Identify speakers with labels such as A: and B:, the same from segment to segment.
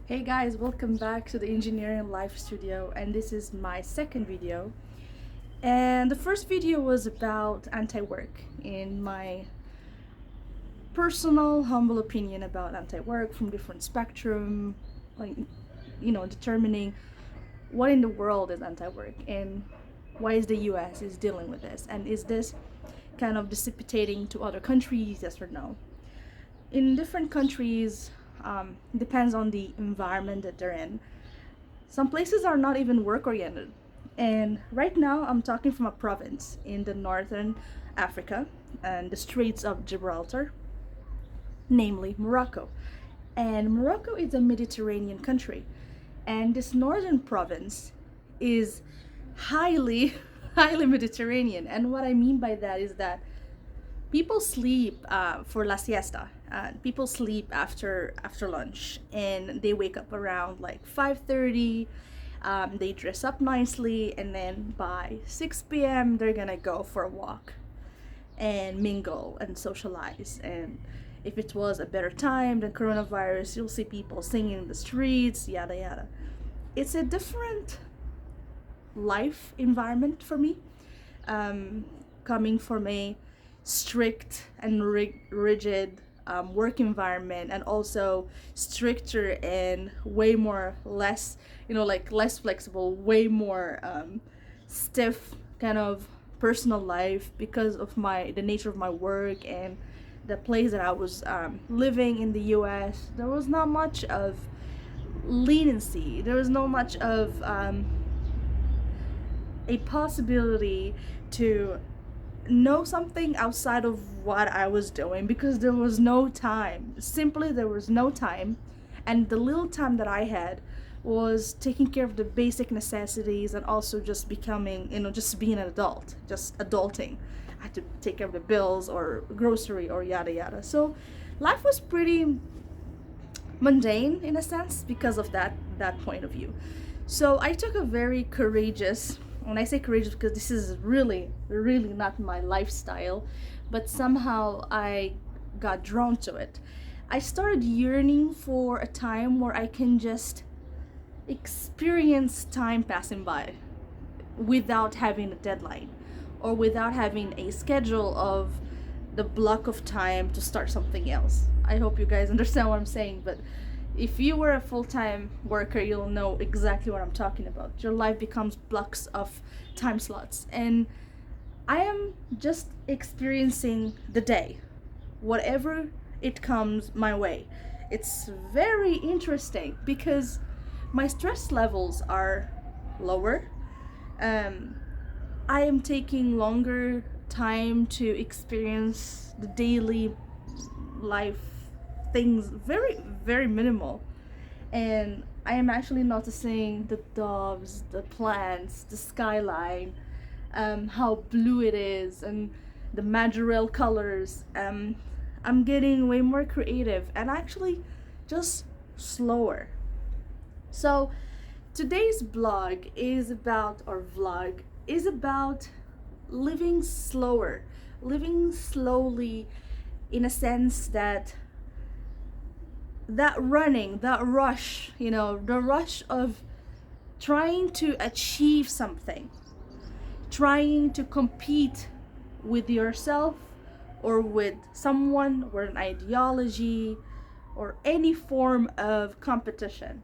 A: Hey guys, welcome back to the Engineering Life Studio, and this is my second video. And the first video was about anti-work, in my personal humble opinion about anti-work from different spectrum, like determining what in the world is anti-work and why is the US is dealing with this, and is this kind of dissipating to other countries, yes or no. In different countries, depends on the environment that they're in. Some places are not even work oriented. And right now, I'm talking from a province in the northern Africa and the Straits of Gibraltar, namely Morocco. And Morocco is a Mediterranean country. And this northern province is highly, highly Mediterranean. And what I mean by that is that people sleep for la siesta. People sleep after lunch, and they wake up around like 5:30. They dress up nicely, and then by 6 p.m. they're gonna go for a walk and mingle and socialize. And if it was a better time than coronavirus, you'll see people singing in the streets, yada yada. It's a different life environment for me, coming from a strict and rigid work environment, and also stricter and way more less, like less flexible, way more stiff kind of personal life because of the nature of my work and the place that I was living in the US. There was not much of leniency. There was not much of a possibility to know something outside of what I was doing because there was no time. Simply, there was no time. And the little time that I had was taking care of the basic necessities and also just becoming, just being an adult, just adulting. I had to take care of the bills or grocery or yada yada. So life was pretty mundane in a sense because of that point of view. So I took a very courageous, when I say courageous, because this is really, really not my lifestyle, but somehow I got drawn to it. I started yearning for a time where I can just experience time passing by without having a deadline or without having a schedule of the block of time to start something else. I hope you guys understand what I'm saying, but if you were a full-time worker, you'll know exactly what I'm talking about. Your life becomes blocks of time slots, and I am just experiencing the day, whatever it comes my way. It's very interesting because my stress levels are lower. um, I am taking longer time to experience the daily life things, very, very minimal. And I am actually noticing the doves, the plants, the skyline, how blue it is, and the madrigal colors. I'm getting way more creative and actually just slower. So today's blog is about, or vlog, is about living slower, living slowly, in a sense that running, that rush, the rush of trying to achieve something, trying to compete with yourself or with someone or an ideology or any form of competition.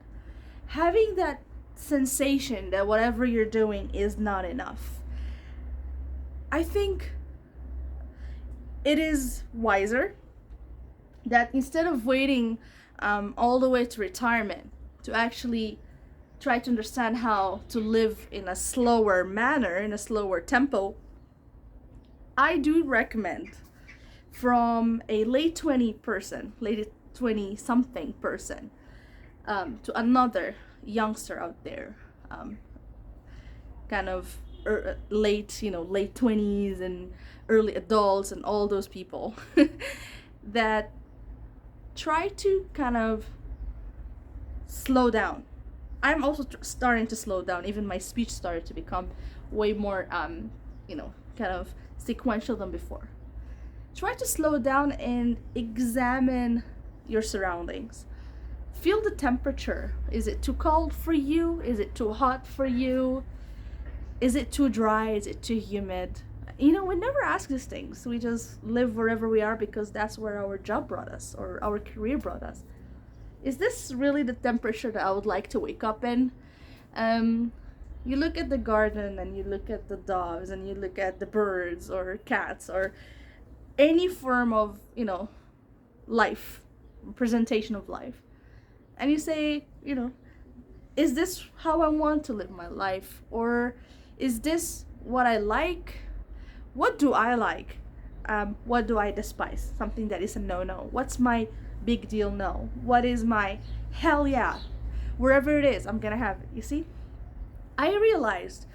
A: Having that sensation that whatever you're doing is not enough. I think it is wiser that instead of waiting all the way to retirement to actually try to understand how to live in a slower manner, in a slower tempo, I do recommend from a late 20 person, late 20 something person, to another youngster out there, kind of late 20s and early adults and all those people that try to kind of slow down. I'm also starting to slow down. Even my speech started to become way more, kind of sequential than before. Try to slow down and examine your surroundings. feel the temperature. Is it too cold for you? Is it too hot for you? Is it too dry? Is it too humid? We never ask these things. We just live wherever we are because that's where our job brought us or our career brought us. Is this really the temperature that I would like to wake up in? You look at the garden and you look at the dogs and you look at the birds or cats or any form of, life, presentation of life. And you say, is this how I want to live my life? Or is this what I like? What do I like? What do I despise? Something that is a no-no. What's my big deal no? What is my hell yeah? Wherever it is, I'm gonna have it. You see? I realized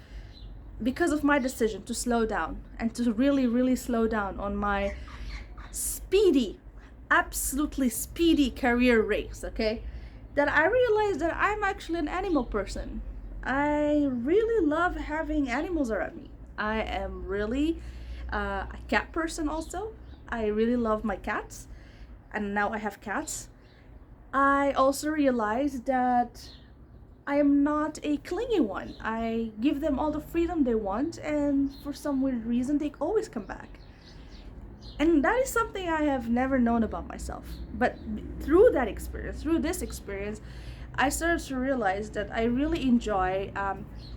A: because of my decision to slow down and to really, really slow down on my speedy, absolutely speedy career race, okay? That I realized that I'm actually an animal person. I really love having animals around me. I am really a cat person also. I really love my cats, and now I have cats. I also realized that I am not a clingy one. I give them all the freedom they want, and for some weird reason, they always come back. And that is something I have never known about myself. But through that experience, through this experience, I started to realize that I really enjoy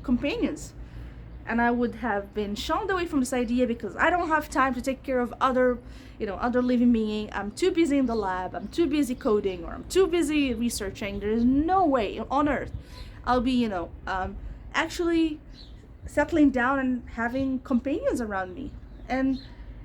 A: companions. And I would have been shunned away from this idea because I don't have time to take care of other living being. I'm too busy in the lab. I'm too busy coding, or I'm too busy researching. There is no way on earth I'll be, actually settling down and having companions around me. And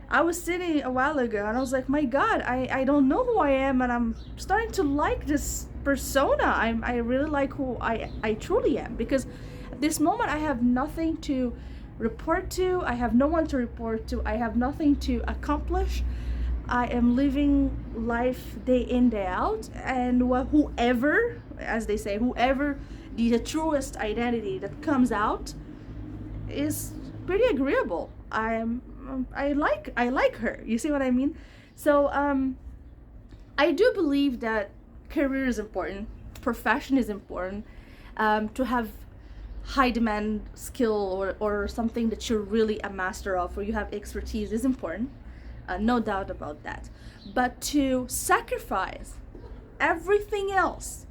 A: I was sitting a while ago and I was like, my God, I don't know who I am, and I'm starting to like this persona. I really like who I truly am, because at this moment I have nothing to report to. I have no one to report to. I have nothing to accomplish. I am living life day in, day out, and whoever, as they say, whoever the truest identity that comes out is pretty agreeable. I like her. You see what I mean? So I do believe that career is important, profession is important, to have high demand skill or something that you're really a master of or you have expertise is important, no doubt about that. But to sacrifice everything else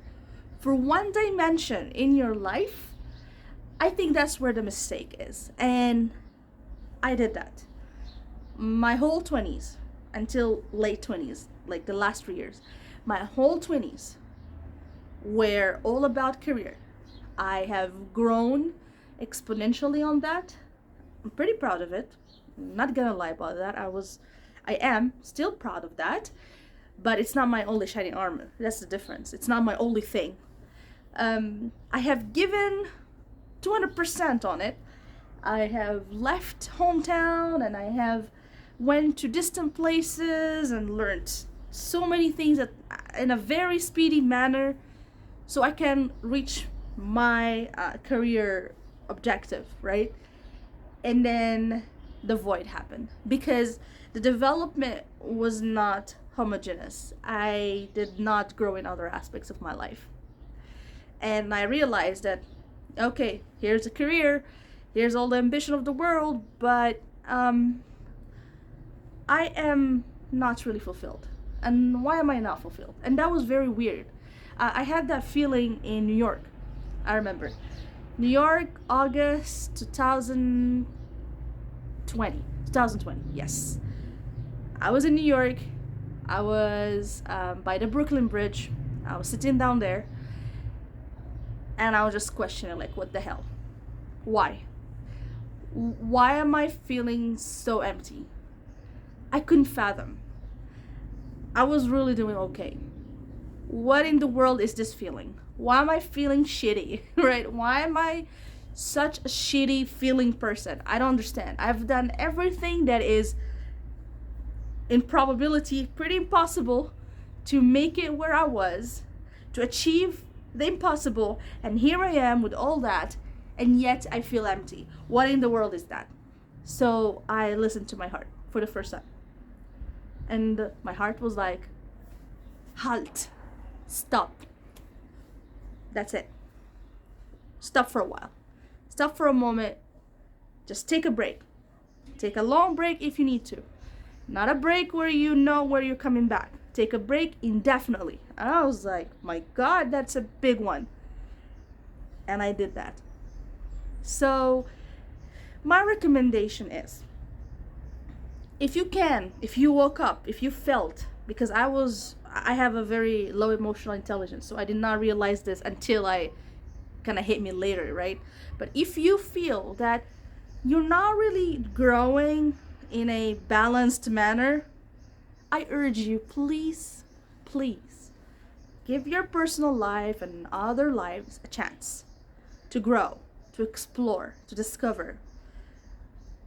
A: for one dimension in your life, I think that's where the mistake is. And I did that. My whole 20s until late 20s, like the last 3 years, my whole 20s were all about career. I have grown exponentially on that. I'm pretty proud of it. I'm not gonna lie about that. I am still proud of that, but it's not my only shining armor. That's the difference. It's not my only thing. I have given 200% on it. I have left hometown and I have went to distant places and learned so many things that, in a very speedy manner, so I can reach my career objective, right? And then the void happened because the development was not homogeneous. I did not grow in other aspects of my life. And I realized that, okay, here's a career, here's all the ambition of the world, but I am not really fulfilled. And why am I not fulfilled? And that was very weird. I had that feeling in New York. I remember. New York, August 2020. 2020, yes. I was in New York. I was by the Brooklyn Bridge. I was sitting down there. And I was just questioning, like, what the hell? Why? Why am I feeling so empty? I couldn't fathom. I was really doing okay. What in the world is this feeling? Why am I feeling shitty, right? Why am I such a shitty feeling person? I don't understand. I've done everything that is, in probability, pretty impossible to make it where I was, to achieve the impossible, and here I am with all that, and yet I feel empty. What in the world is that? So I listened to my heart for the first time. And my heart was like, halt, stop, That's it. Stop for a while. Stop for a moment. Just take a break. Take a long break if you need to. Not a break where you know where you're coming back. Take a break indefinitely. And I was like, my God, that's a big one. And I did that. So my recommendation is, if you can, if you woke up, if you felt, because I have a very low emotional intelligence, so I did not realize this until I kind of hit me later, right? But if you feel that you're not really growing in a balanced manner, I urge you, please, please, give your personal life and other lives a chance to grow, to explore, to discover.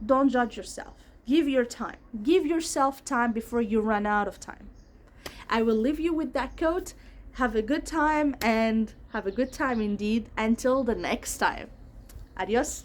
A: Don't judge yourself. Give your time. Give yourself time before you run out of time. I will leave you with that quote. Have a good time, and have a good time indeed until the next time. Adios.